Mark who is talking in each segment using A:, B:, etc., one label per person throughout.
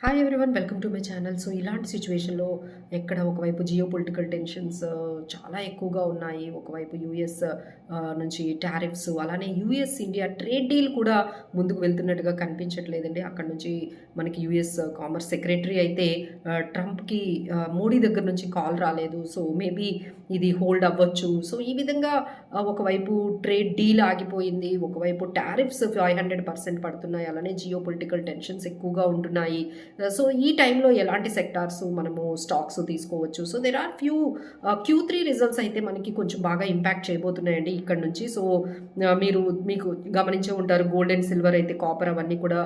A: Hi everyone, welcome to my channel. So ఇలాంటి సిచ్యువేషన్లో ఎక్కడ ఒకవైపు జియో పొలిటికల్ టెన్షన్స్ చాలా ఎక్కువగా ఉన్నాయి. ఒకవైపు యూఎస్ నుంచి టారిఫ్స్, అలానే యూఎస్ ఇండియా ట్రేడ్ డీల్ కూడా ముందుకు వెళ్తున్నట్టుగా కనిపించట్లేదండి. అక్కడ నుంచి మనకి యూఎస్ కామర్స్ సెక్రటరీ అయితే ట్రంప్కి మోడీ దగ్గర నుంచి కాల్ రాలేదు. సో మేబీ ఇది హోల్డ్ అవ్వచ్చు. సో ఈ విధంగా ఒకవైపు ట్రేడ్ డీల్ ఆగిపోయింది, ఒకవైపు టారిఫ్స్ 500% పడుతున్నాయి, అలానే జియో పొలిటికల్ టెన్షన్స్ ఎక్కువగా ఉంటున్నాయి. సో ఈ టైంలో ఎలాంటి సెక్టార్స్ మనము స్టాక్స్ తీసుకోవచ్చు? So there are few Q3 results అయితే మనకి కొంచెం బాగా ఇంపాక్ట్ చేయబోతున్నాయండి ఇక్కడ నుంచి. సో మీకు గమనించే ఉంటారు, గోల్డ్ అండ్ సిల్వర్ అయితే, కాపర్ అవన్నీ కూడా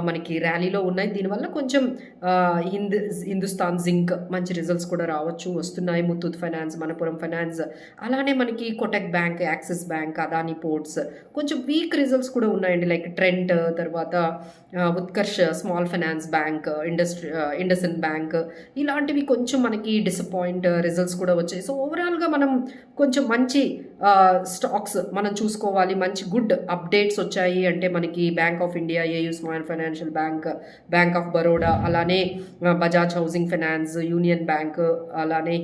A: మనకి ర్యాలీలో ఉన్నాయి. దీనివల్ల కొంచెం హిందుస్థాన్ జింక్ మంచి రిజల్ట్స్ కూడా వస్తున్నాయి. ముత్తూట్ ఫైనాన్స్, మనపురం ఫైనాన్స్, అలానే మనకి Kotak bank, axis bank, Adani ports కొంచెం వీక్ రిజల్ట్స్ కూడా ఉన్నాయండి. లైక్ ట్రెంట్, తర్వాత Utkarsh small finance bank, IndusInd bank, ఇలాంటివి కొంచెం మనకి డిసప్పాయింట్ రిజల్ట్స్ కూడా వచ్చాయి. సో ఓవరాల్గా మనం కొంచెం మంచి స్టాక్స్ మనం చూసుకోవాలి. మంచి గుడ్ అప్డేట్స్ వచ్చాయి అంటే మనకి bank of India, AU small financial bank, bank of Baroda, అలానే Bajaj housing finance, union bank, అలానే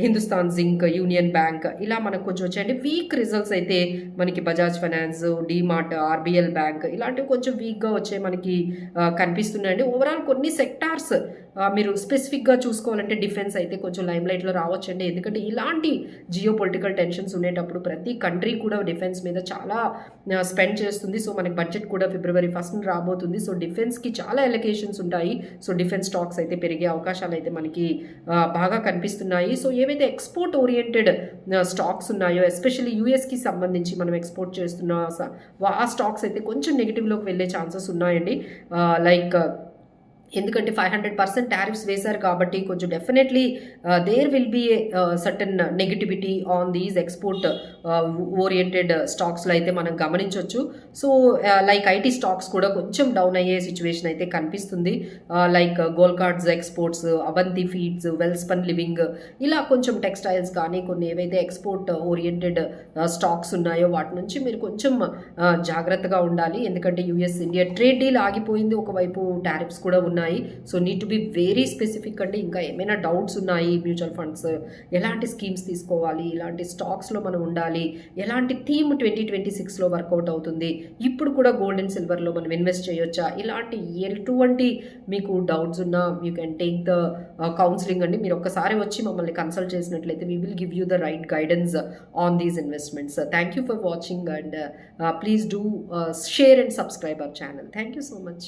A: హిందుస్థాన్ జింక్, యూనియన్ బ్యాంక్, ఇలా మనకు కొంచెం వచ్చాయండి. వీక్ రిజల్ట్స్ అయితే మనకి Bajaj finance, DMart, RBL bank, ఇలాంటివి కొంచెం వీక్గా వచ్చే మనకి కనిపిస్తున్నాయండి. ఓవరాల్ కొన్ని సెక్టార్స్ మీరు స్పెసిఫిక్గా చూసుకోవాలంటే డిఫెన్స్ అయితే కొంచెం లైమ్ లైట్లో రావచ్చండి. ఎందుకంటే ఇలాంటి జియో పొలిటికల్ టెన్షన్స్ ఉండేటప్పుడు ప్రతి కంట్రీ కూడా డిఫెన్స్ మీద చాలా స్పెండ్ చేస్తుంది. సో మనకి బడ్జెట్ కూడా February 1st రాబోతుంది. సో డిఫెన్స్కి చాలా ఎలకేషన్స్ ఉంటాయి. సో డిఫెన్స్ స్టాక్స్ అయితే పెరిగే అవకాశాలు అయితే మనకి బాగా కనిపిస్తున్నాయి. సో ఏవైతే ఎక్స్పోర్ట్ ఓరియంటెడ్ స్టాక్స్ ఉన్నాయో, ఎస్పెషల్లీ యూఎస్కి సంబంధించి మనం ఎక్స్పోర్ట్ చేస్తున్న ఆ స్టాక్స్ అయితే కొంచెం నెగిటివ్లోకి వెళ్ళే ఛాన్సెస్ ఉన్నాయండి. లైక్ ఎందుకంటే 500% టారిఫ్స్ వేశారు కాబట్టి కొంచెం definitely there will be certain negativity on these export oriented స్టాక్స్లో అయితే మనం గమనించవచ్చు. సో లైక్ ఐటీ స్టాక్స్ కూడా కొంచెం డౌన్ అయ్యే సిచ్యువేషన్ అయితే కనిపిస్తుంది. లైక్ గోల్కార్డ్స్ exports, Avanti feeds, Welspun living, ఇలా కొంచెం టెక్స్టైల్స్ కానీ కొన్ని ఏవైతే ఎక్స్పోర్ట్ ఓరియంటెడ్ స్టాక్స్ ఉన్నాయో వాటి నుంచి మీరు కొంచెం జాగ్రత్తగా ఉండాలి. ఎందుకంటే యూఎస్ ఇండియా ట్రేడ్ డీల్ ఆగిపోయింది, ఒకవైపు టారిఫ్స్ కూడా ఉన్నాయి. So need to be very specific అండి. ఇంకా ఏమైనా డౌట్స్ ఉన్నాయి, మ్యూచువల్ ఫండ్స్ ఎలాంటి స్కీమ్స్ తీసుకోవాలి, ఇలాంటి స్టాక్స్లో మనం ఉండాలి, ఎలాంటి థీమ్ 2026లో వర్కౌట్ అవుతుంది, ఇప్పుడు కూడా గోల్డ్ అండ్ సిల్వర్లో మనం ఇన్వెస్ట్ చేయొచ్చా, ఇలాంటి ఎటువంటి మీకు డౌట్స్ ఉన్నా you can take the counselling అండి. మీరు ఒక్కసారి వచ్చి మమ్మల్ని కన్సల్ట్ చేసినట్లయితే we will give you the right guidance on these investments. Thank you for watching and please do share and subscribe our channel. Thank you so much.